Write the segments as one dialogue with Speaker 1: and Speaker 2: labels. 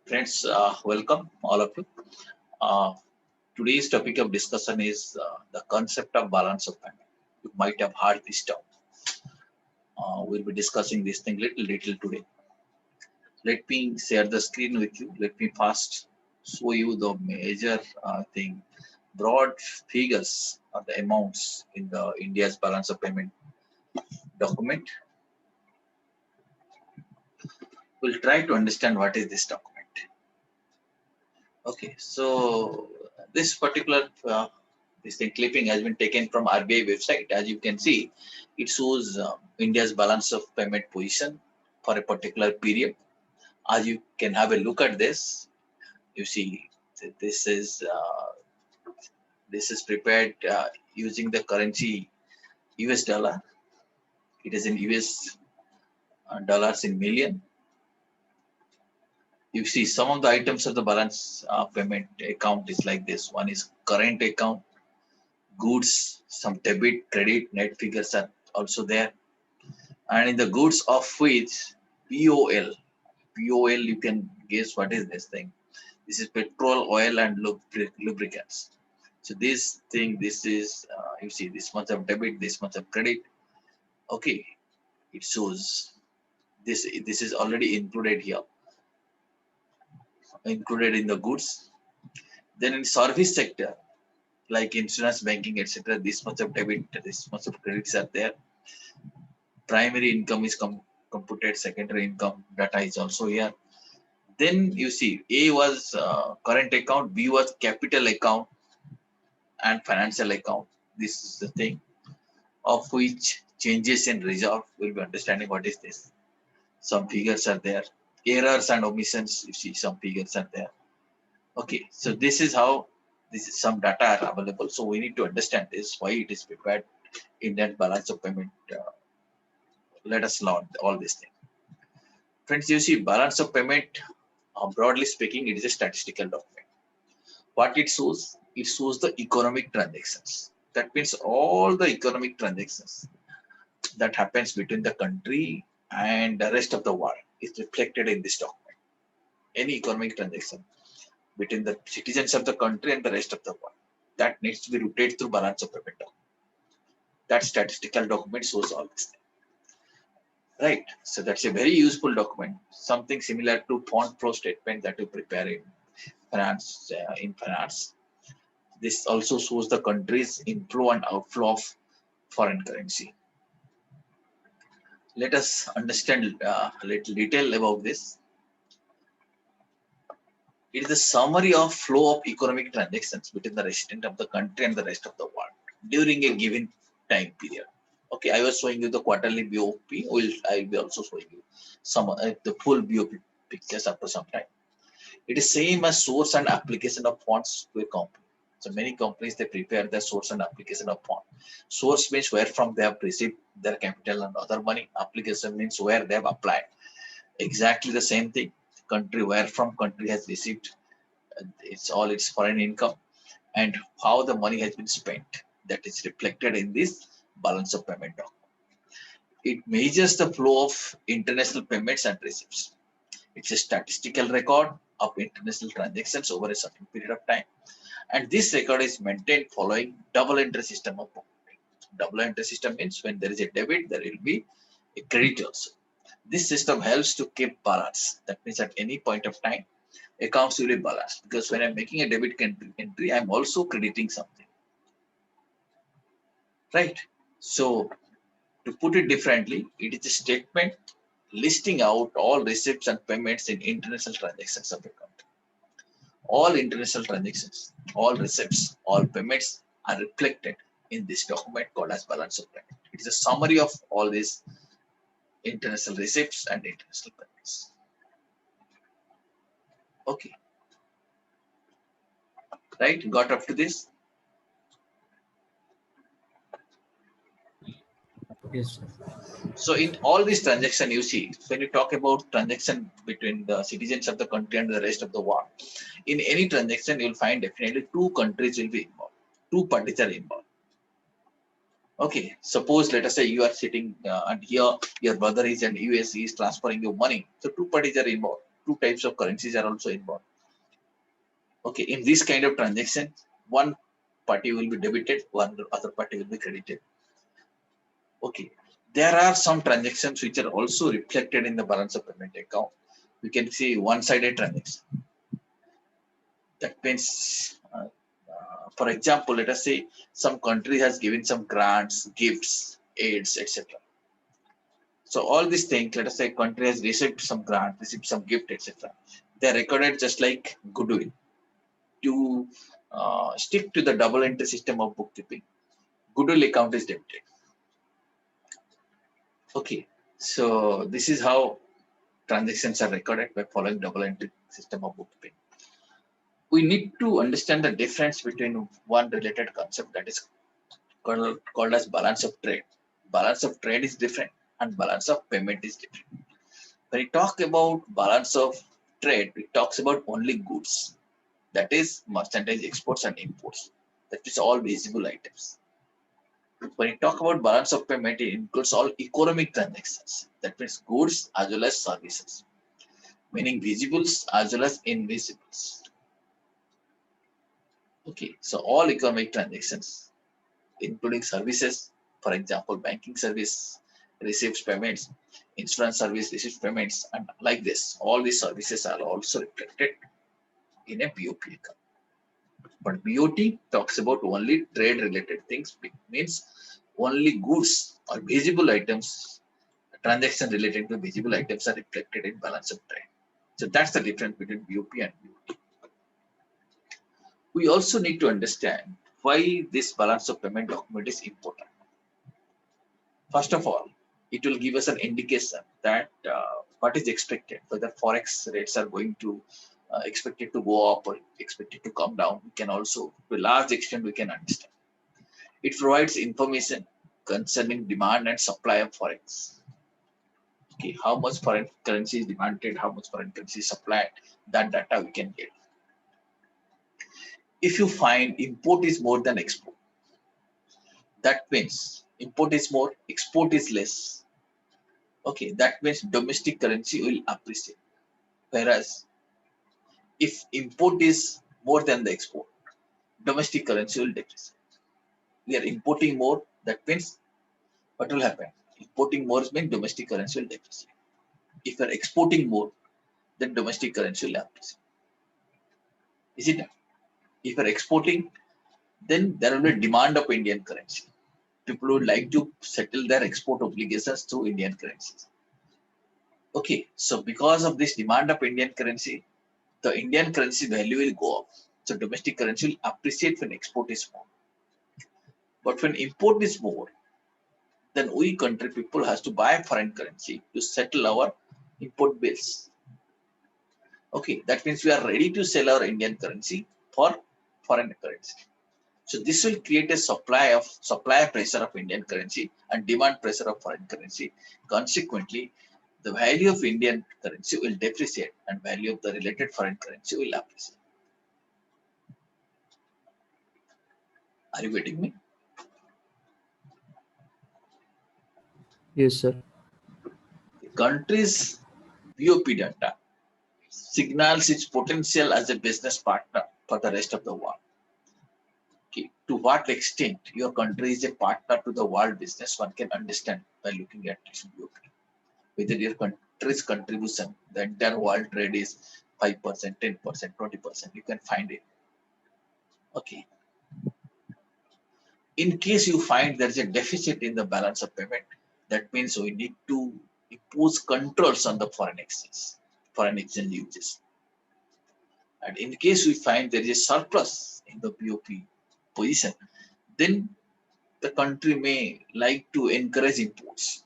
Speaker 1: Friends, welcome all of you. Uh, Today's topic of discussion is the concept of balance of payment. You might have heard this term. We'll be discussing this thing little today. Let me share the screen with you. Let me first show you the major thing, broad figures of the amounts in the India's balance of payment document. We'll try to understand what is this document. Okay, so this particular this thing clipping has been taken from RBI website. As you can see, it shows India's balance of payment position for a particular period. As you can have a look at this, you see this is prepared using the currency US dollar. It is in US dollars in million. You see some of the items of the balance payment account is like this. One is current account, goods, some debit, credit, net figures are also there. And in the goods of which POL, POL, you can guess what is this thing. This is petrol, oil, and lubricants. So this thing, this is you see this much of debit, this much of credit. Okay, it shows this is already included here, included in the goods. Then in service sector, like insurance, banking, etc., this much of debit, this much of credits are there. Primary income is computed, secondary income data is also here. Then you see A was current account, B was capital account, and financial account. This is the thing of which changes in reserve. We'll be understanding what is this. Some figures are there. Errors and omissions, you see some figures are there. Okay, so this is how this is some data are available. So we need to understand this, why it is prepared in that balance of payment. Let us learn all these things. Friends, you see balance of payment, broadly speaking, it is a statistical document. What it shows the economic transactions. That means all the economic transactions that happens between the country and the rest of the world is reflected in this document. Any economic transaction between the citizens of the country and the rest of the world, that needs to be routed through balance of payment document. That statistical document shows all this thing. Right. So that's a very useful document, something similar to fund flow statement that you prepare in finance. This also shows the country's inflow and outflow of foreign currency. Let us understand a little detail about this. It is a summary of flow of economic transactions between the resident of the country and the rest of the world during a given time period. Okay, I was showing you the quarterly BOP. I will be also showing you some the full BOP pictures after some time. It is same as source and application of funds to a company. So many companies, they prepare their source and application of fund. Source means where from they have received their capital and other money. Application means where they have applied. Exactly the same thing. Country, where from country has received its foreign income, and how the money has been spent. That is reflected in this balance of payment document. It measures the flow of international payments and receipts. It's a statistical record of international transactions over a certain period of time. And this record is maintained following double entry system of bookkeeping. Double entry system means when there is a debit, there will be a credit also. This system helps to keep balance. That means at any point of time, accounts will be balanced, because when I'm making a debit entry, I'm also crediting something. Right? So to put it differently, it is a statement listing out all receipts and payments in international transactions of a country. All international transactions, all receipts, all payments are reflected in this document called as balance of payment. It is a summary of all these international receipts and international payments. Okay. Right? Got up to this?
Speaker 2: Yes, sir.
Speaker 1: So in all these transactions, you see, when you talk about transaction between the citizens of the country and the rest of the world, in any transaction, you'll find definitely two countries will be involved, two parties are involved. Okay, suppose let us say you are sitting and here your brother is in US, he is transferring you money. So two parties are involved. two types of currencies are also involved. Okay, in this kind of transaction, one party will be debited, one other party will be credited. Okay, there are some transactions which are also reflected in the balance of payment account. We can see one-sided transaction. That means, for example, let us say some country has given some grants, gifts, aids, etc. So all these things, let us say country has received some grant, received some gift, etc. They are recorded just like goodwill. To stick to the double entry system of bookkeeping, goodwill account is debited. Okay, so this is how transactions are recorded by following double entry system of bookkeeping. We need to understand the difference between one related concept that is called as balance of trade. Balance of trade is different and balance of payment is different. When we talk about balance of trade, it talks about only goods, that is merchandise exports and imports. That is all visible items. When you talk about balance of payment, it includes all economic transactions. That means goods as well as services, meaning visibles as well as invisibles. Okay, so all economic transactions, including services, for example, banking service receives payments, insurance service receives payments, and like this, all these services are also reflected in a BOP account. But BOT talks about only trade related things, means only goods or visible items, transaction related to visible items are reflected in balance of trade. So that's the difference between BOP and BOT. We also need to understand why this balance of payment document is important. First of all, it will give us an indication that what is expected, whether forex rates are going to expected to go up or expected to come down. We can also, to a large extent, we can understand. It provides information concerning demand and supply of forex. Okay, how much foreign currency is demanded, how much foreign currency is supplied, that data we can get. If you find import is more than export, that means import is more, export is less. Okay, that means domestic currency will appreciate. Whereas if import is more than the export, domestic currency will depreciate. We are importing more, that means what will happen? Importing more means domestic currency will depreciate. If you are exporting more, then domestic currency will appreciate. Is it not? If you are exporting, then there will be demand of Indian currency. People would like to settle their export obligations through Indian currencies. Okay, so because of this demand of Indian currency, the Indian currency value will go up. So domestic currency will appreciate when export is more. But when import is more, then we country people has to buy foreign currency to settle our import bills. Okay, that means we are ready to sell our Indian currency for foreign currency. So this will create a supply pressure of Indian currency and demand pressure of foreign currency. Consequently, the value of Indian currency will depreciate and value of the related foreign currency will appreciate. Are you getting me?
Speaker 2: Yes, sir.
Speaker 1: The country's BOP data signals its potential as a business partner for the rest of the world. Okay. To what extent your country is a partner to the world business, one can understand by looking at its BOP. Whether your country's contribution, the entire world trade is 5%, 10%, 20%, you can find it. Okay. In case you find there is a deficit in the balance of payment, that means we need to impose controls on the foreign exchange uses. And in case we find there is a surplus in the BOP position, then the country may like to encourage imports.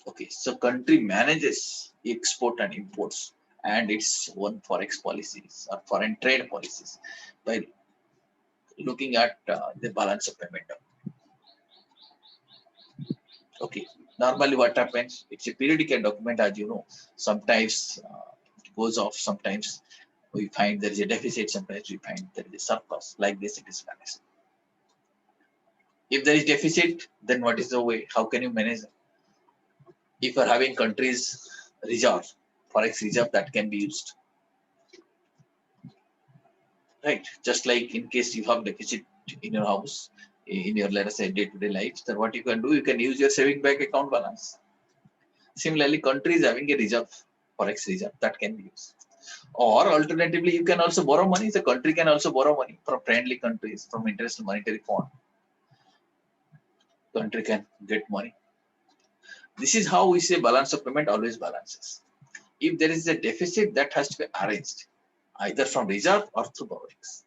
Speaker 1: Okay, so country manages export and imports and its own forex policies or foreign trade policies by looking at the balance of payment. Okay, normally what happens? It's a periodic document, as you know. Sometimes it goes off. Sometimes we find there is a deficit. Sometimes we find there is a surplus. Like this, it is managed. If there is deficit, then what is the way? How can you manage it? If you are having countries reserve, forex reserve that can be used, right? Just like in case you have deficit in your house, in your, let us say, day-to-day life, then what you can do, you can use your saving bank account balance. Similarly, country is having a reserve, forex reserve that can be used. Or alternatively, you can also borrow money. The country can also borrow money from friendly countries, from International Monetary Fund. Country can get money. This is how we say balance of payment always balances. If there is a deficit, that has to be arranged either from reserve or through borrowings.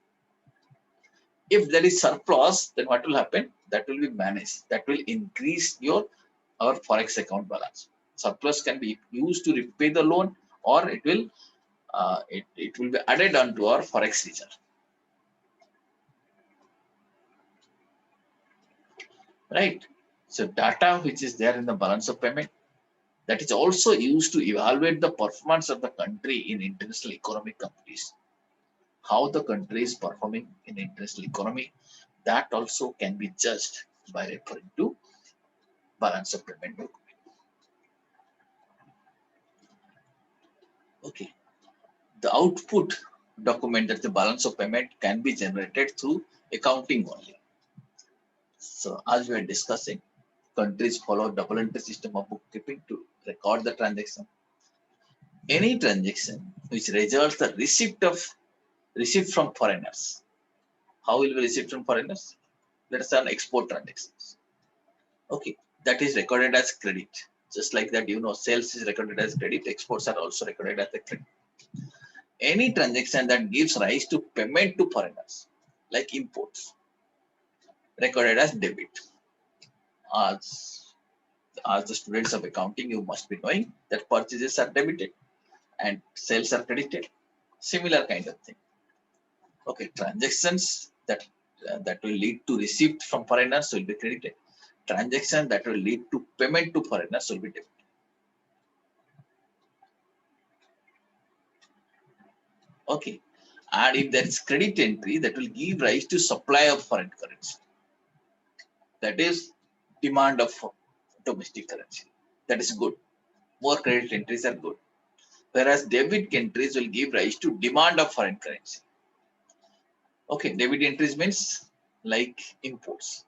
Speaker 1: If there is surplus, then what will happen? That will be managed. That will increase our forex account balance. Surplus can be used to repay the loan, or it will be added onto our forex reserve. Right. So data which is there in the balance of payment, that is also used to evaluate the performance of the country in international economic companies. How the country is performing in international economy, that also can be judged by referring to balance of payment document. Okay. The output document, that the balance of payment, can be generated through accounting only. So as we are discussing, countries follow double entry system of bookkeeping to record the transaction. Any transaction which results the receipt from foreigners. How will we receive from foreigners? Let us say on export transactions. Okay, that is recorded as credit. Just like that, sales is recorded as credit, exports are also recorded as a credit. Any transaction that gives rise to payment to foreigners, like imports, recorded as debit. As the students of accounting, you must be knowing that purchases are debited and sales are credited. Similar kind of thing. Okay, transactions that will lead to receipt from foreigners will be credited. Transaction that will lead to payment to foreigners will be debited. Okay, and if there is credit entry, that will give rise to supply of foreign currency. That is demand of domestic currency. That is good. More credit entries are good. Whereas debit entries will give rise to demand of foreign currency. Okay, debit entries means like imports.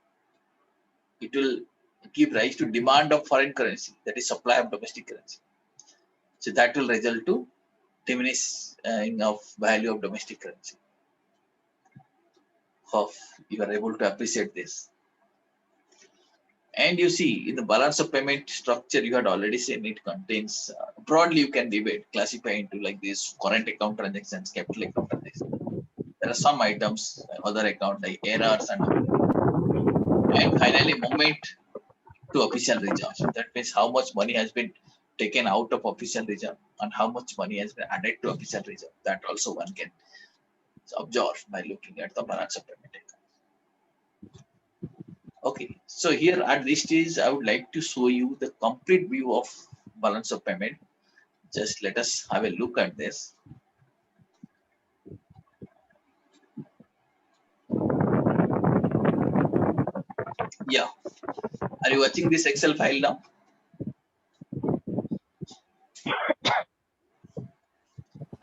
Speaker 1: It will give rise to demand of foreign currency, that is supply of domestic currency. So that will result to diminishing of value of domestic currency. Hope you are able to appreciate this. And you see, in the balance of payment structure, you had already seen it contains, broadly you can classify into like this: current account transactions, capital account transactions. There are some items, other account like errors, and finally movement to official reserve. That means how much money has been taken out of official reserve and how much money has been added to official reserve. That also one can observe by looking at the balance of payment account. Okay, so here at this stage, I would like to show you the complete view of balance of payment. Just let us have a look at this. Yeah, are you watching this Excel file now?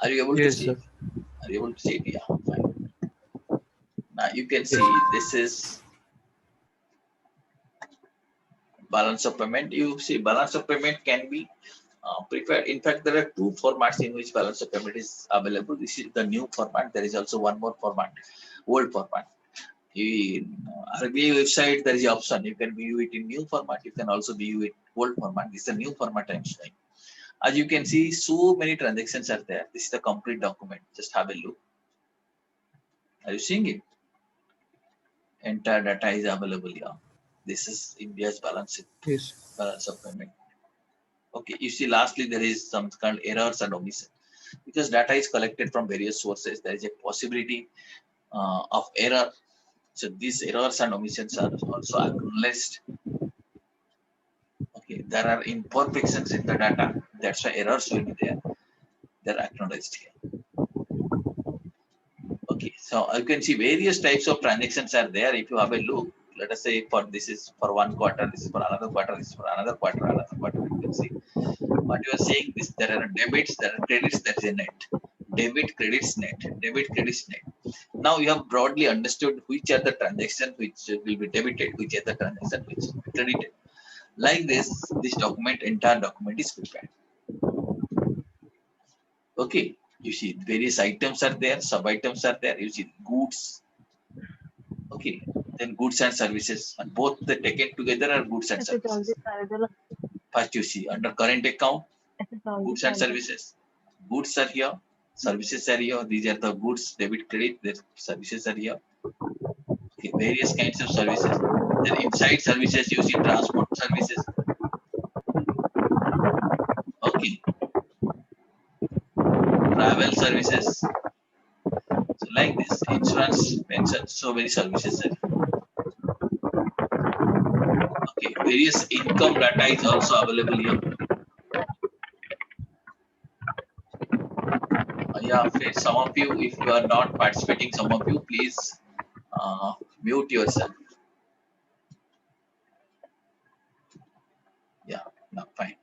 Speaker 1: Are you able to see?
Speaker 2: Sir.
Speaker 1: Are you able to see it? Yeah, fine. Now you can see this is balance of payment. You see, balance of payment can be prepared. In fact, there are two formats in which balance of payment is available. This is the new format. There is also one more format, old format. In RBI website, there is an option. You can view it in new format. You can also view it old format. This is the new format I'm showing. As you can see, so many transactions are there. This is the complete document. Just have a look. Are you seeing it? Entire data is available here. This is India's balance of payment. Okay, you see, lastly, there is some kind of errors and omission. Because data is collected from various sources, there is a possibility of error. So these errors and omissions are also acknowledged. Okay, there are imperfections in the data. That's why errors will be there. They're acknowledged here. Okay, so you can see various types of transactions are there. If you have a look, let us say for this is for one quarter, this is for another quarter, this is for another quarter, another quarter. You can see what you are saying. This there are debits, there are credits, that is a net. Debit, credits, net. Debit, credits, net. Now you have broadly understood which are the transactions which will be debited, which are the transactions which will be credited. Like this document, entire document is prepared. Okay, you see various items are there, sub items are there. You see goods. Okay, then goods and services, and both the taken together are goods and services. First, you see under current account, goods and services. Goods are here, services are here. These are the goods, debit, credit. The services are here. Okay, various kinds of services. Then inside services, you see transport services. Okay, travel services. So like this, insurance, pension, so many services are here. Okay, various income data is also available here. Yeah, friends, some of you, if you are not participating, some of you, please mute yourself. Yeah, no, fine.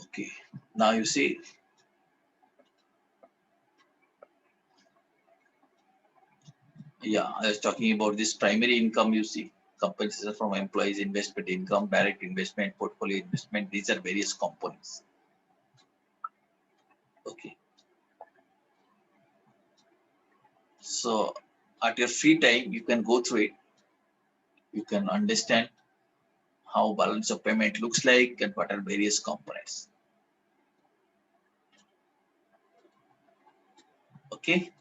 Speaker 1: Okay, now you see. Yeah, I was talking about this primary income. You see, compensation from employees, investment income, direct investment, portfolio investment. These are various components. Okay. So at your free time, you can go through it. You can understand how balance of payment looks like and what are various components. Okay.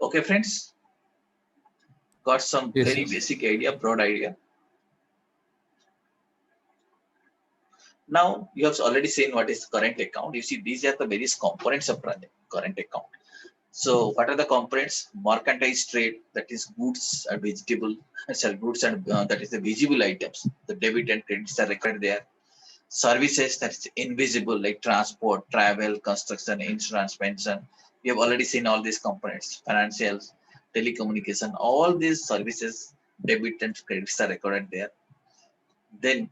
Speaker 1: Okay, friends. Got some
Speaker 2: Yes,
Speaker 1: very
Speaker 2: sir.
Speaker 1: basic idea, broad idea. Now you have already seen what is current account. You see, these are the various components of current account. So what are the components? Mercantile trade, that is goods and vegetable, sorry, goods and that is the visible items. The debit and credits are recorded there. Services, that is invisible, like transport, travel, construction, insurance, pension. We have already seen all these components. Financials, telecommunication, all these services, debit and credits are recorded there. Then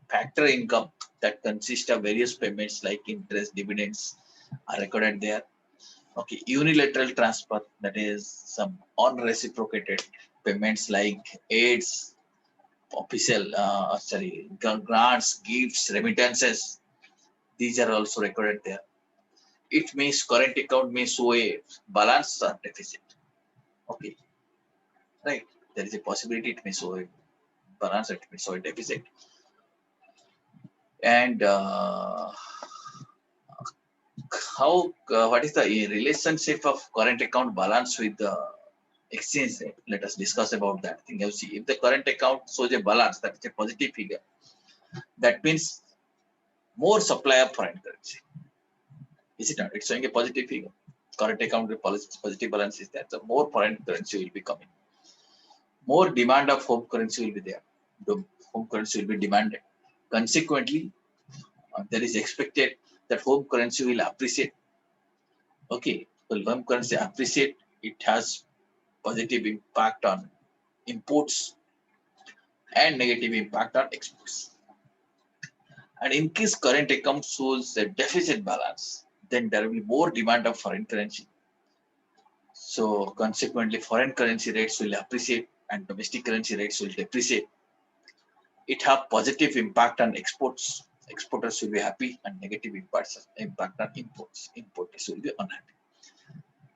Speaker 1: factor income, that consists of various payments like interest, dividends are recorded there. Okay, unilateral transfer, that is some unreciprocated payments like aids, official, grants, gifts, remittances. These are also recorded there. It means current account may show a balance or deficit. Okay, right. There is a possibility it may show a balance, it may show a deficit. And what is the relationship of current account balance with the exchange rate? Let us discuss about that thing. You see, if the current account shows a balance, that is a positive figure, that means more supply of foreign currency. Is it not? It's showing a positive figure. Current account with positive balance is there. So more foreign currency will be coming. More demand of home currency will be there. The home currency will be demanded. Consequently, there is expected that home currency will appreciate. Okay, well, home currency appreciate, it has positive impact on imports and negative impact on exports. And in case current account shows a deficit balance, then there will be more demand of foreign currency. So consequently, foreign currency rates will appreciate and domestic currency rates will depreciate. It have positive impact on exports. Exporters will be happy, and negative impact on imports. Importers will be unhappy.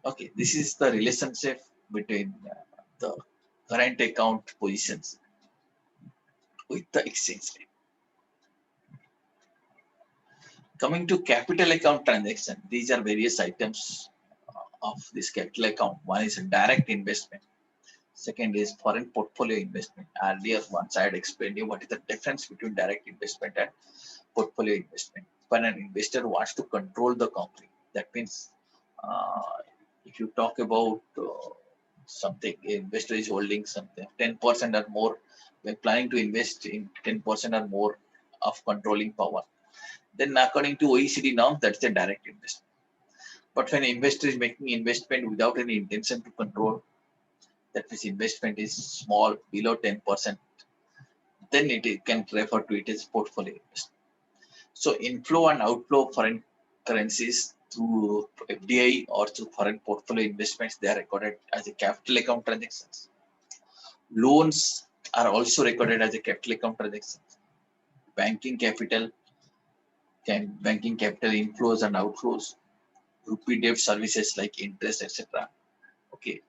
Speaker 1: Okay, this is the relationship between the current account positions with the exchange rate. Coming to capital account transaction, these are various items of this capital account. One is direct investment. Second is foreign portfolio investment. Earlier, once I had explained you what is the difference between direct investment and portfolio investment. When an investor wants to control the company, that means if you talk about something, investor is holding something 10% or more, when planning to invest in 10% or more of controlling power, then according to OECD norms, that's a direct investment. But when investor is making investment without any intention to control, that means investment is small, below 10%, then can refer to it as portfolio investment. So inflow and outflow of foreign currencies through FDI or through foreign portfolio investments, they are recorded as a capital account transactions. Loans are also recorded as a capital account transactions. Banking capital inflows and outflows, rupee debt services like interest, etc. Okay,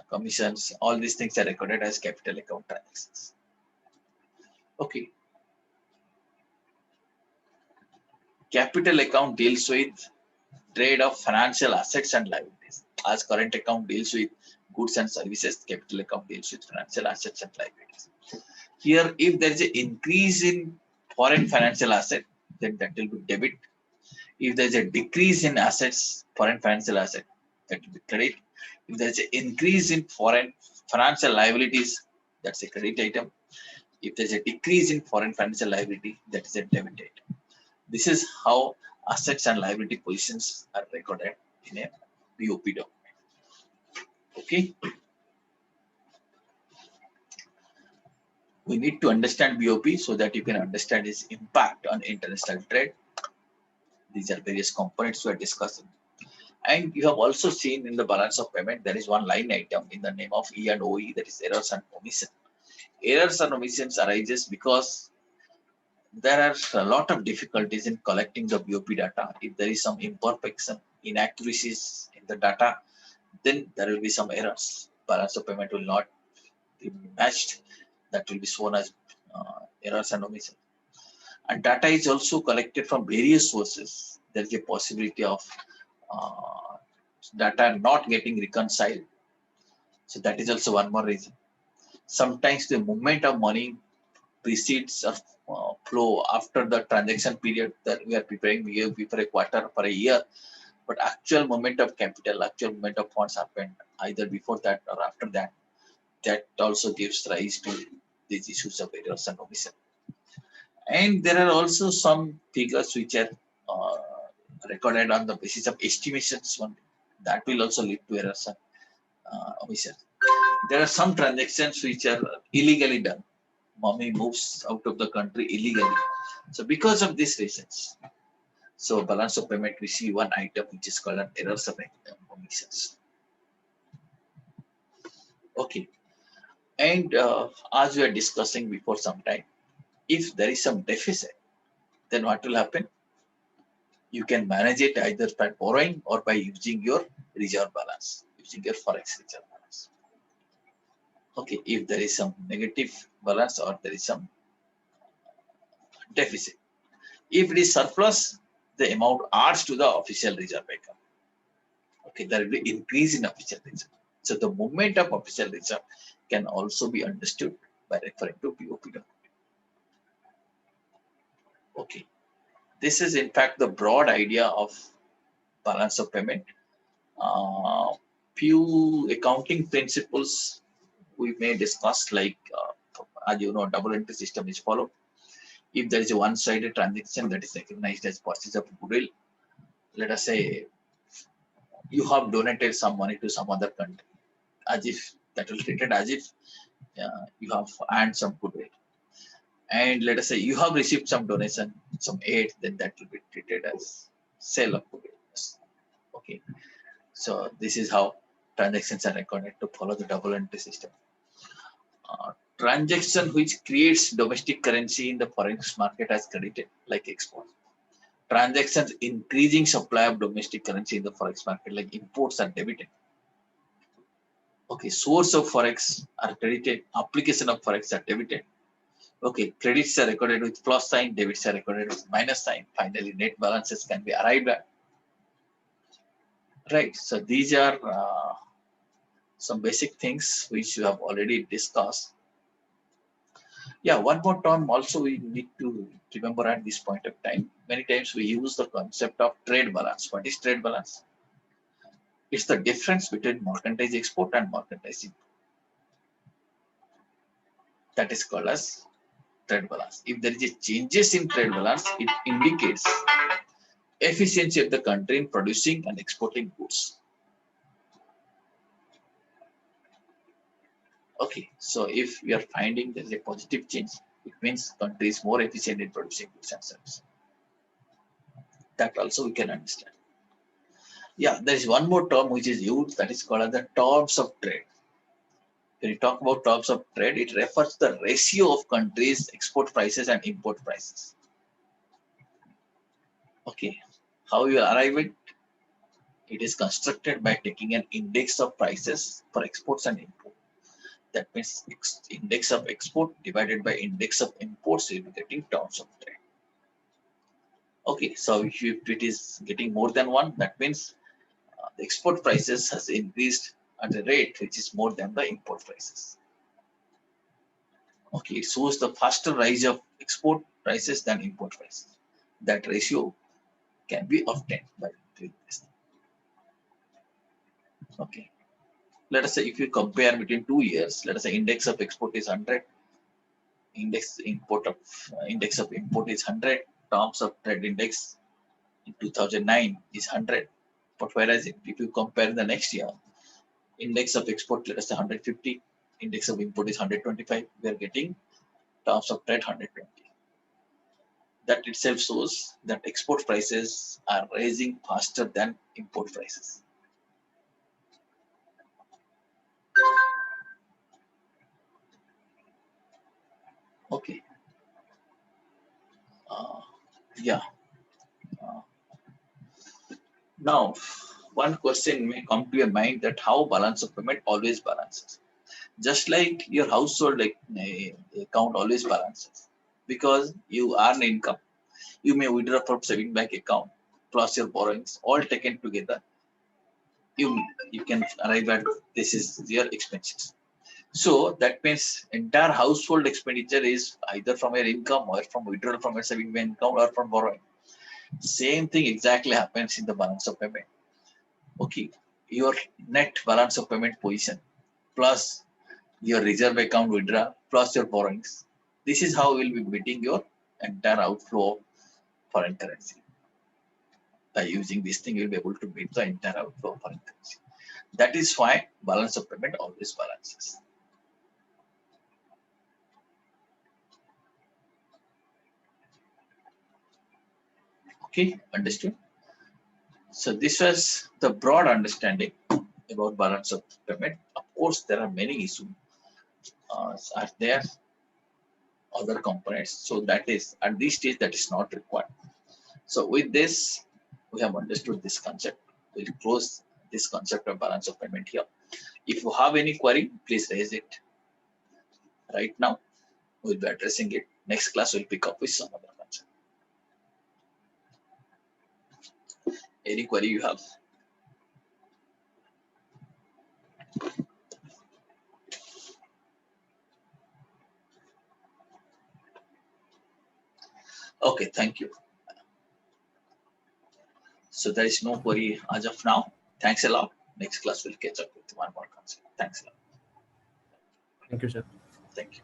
Speaker 1: commissions, all these things are recorded as capital account transactions. Okay. Capital account deals with trade of financial assets and liabilities. As current account deals with goods and services, capital account deals with financial assets and liabilities. Here, if there is an increase in foreign financial asset, then that will be debit. If there is a decrease in assets, foreign financial asset, that will be credit. If there is an increase in foreign financial liabilities, that's a credit item. If there is a decrease in foreign financial liability, that is a debit item. This is how assets and liability positions are recorded in a BOP document. Okay. We need to understand BOP so that you can understand its impact on international trade. These are various components we are discussing. And you have also seen in the balance of payment, there is one line item in the name of E and OE, that is errors and omission. Errors and omissions arises because there are a lot of difficulties in collecting the BOP data. If there is some imperfection, inaccuracies in the data, then there will be some errors. Balance of payment will not be matched. That will be shown as errors and omissions. And data is also collected from various sources. There is a possibility of data not getting reconciled. So that is also one more reason. Sometimes the movement of money precedes a flow after the transaction period that we are preparing for a quarter, for a year, but actual movement of capital, actual movement of funds happened either before that or after that. That also gives rise to these issues of errors and omission. And there are also some figures which are recorded on the basis of estimations. That will also lead to errors and omission. There are some transactions which are illegally done. Money moves out of the country illegally. So because of these reasons, so balance of payment, we see one item which is called an errors and omissions. Okay. And as we are discussing before some time, if there is some deficit, then what will happen? You can manage it either by borrowing or by using your reserve balance, using your forex reserve balance. Okay, if there is some negative balance or there is some deficit. If it is surplus, the amount adds to the official reserve account. Okay, there will be increase in official reserve. So the movement of official reserve can also be understood by referring to BOP document. Okay, this is in fact the broad idea of balance of payment. Few accounting principles we may discuss, like as you know, double entry system is followed. If there is a one-sided transaction that is recognized as purchase of goodwill, let us say you have donated some money to some other country, as if that will be treated as if you have earned some goodwill. And let us say you have received some donation, some aid, then that will be treated as sale of goodwill. Okay, so this is how transactions are recorded to follow the double entry system. Transaction which creates domestic currency in the foreign market as credited, like export. Transactions increasing supply of domestic currency in the forex market, like imports, are debited. Okay, source of forex are credited, application of forex are debited. Okay, credits are recorded with plus sign, debits are recorded with minus sign. Finally, net balances can be arrived at. Right, so these are some basic things which you have already discussed. Yeah, one more term also we need to remember at this point of time. Many times we use the concept of trade balance. What is trade balance? It's the difference between mercantile export and mercantile import. That is called as trade balance. If there is a changes in trade balance, it indicates efficiency of the country in producing and exporting goods. Okay, so if we are finding there is a positive change, it means country is more efficient in producing goods and services. That also we can understand. Yeah, there is one more term which is used, that is called as the terms of trade. When you talk about terms of trade, it refers to the ratio of countries' export prices and import prices. Okay, how you arrive at it is constructed by taking an index of prices for exports and import. That means index of export divided by index of imports, you will be getting terms of trade. Okay, so if it is getting more than one, that means the export prices has increased at a rate which is more than the import prices. Okay, it shows the faster rise of export prices than import prices. That ratio can be obtained by doing this. Okay, let us say if you compare between 2 years, let us say index of export is 100, index of import is 100, terms of trade index in 2009 is 100. But whereas if you compare the next year, index of export, let us say 150, index of import is 125, we are getting terms of trade 120. That itself shows that export prices are rising faster than import prices. Okay. Yeah. Now, one question may come to your mind that how balance of payment always balances. Just like your household account always balances, because you earn income, you may withdraw from saving bank account plus your borrowings all taken together. You can arrive at this is your expenses. So that means entire household expenditure is either from your income or from withdrawal from your saving bank account or from borrowing. Same thing exactly happens in the balance of payment. Okay, your net balance of payment position plus your reserve account withdrawal plus your borrowings. This is how we'll be meeting your entire outflow of foreign currency. By using this thing, you'll be able to meet the entire outflow of foreign currency. That is why balance of payment always balances. Okay, understood? So this was the broad understanding about balance of payment. Of course, there are many issues are there, other components. So that is at this stage that is not required. So with this, we have understood this concept. We'll close this concept of balance of payment here. If you have any query, please raise it. Right now, we'll be addressing it. Next class, we'll pick up with some other concept. Any query you have? Okay, thank you. So there is no query as of now. Thanks a lot. Next class, we'll catch up with one more concept. Thanks a lot.
Speaker 2: Thank you, sir.
Speaker 1: Thank you.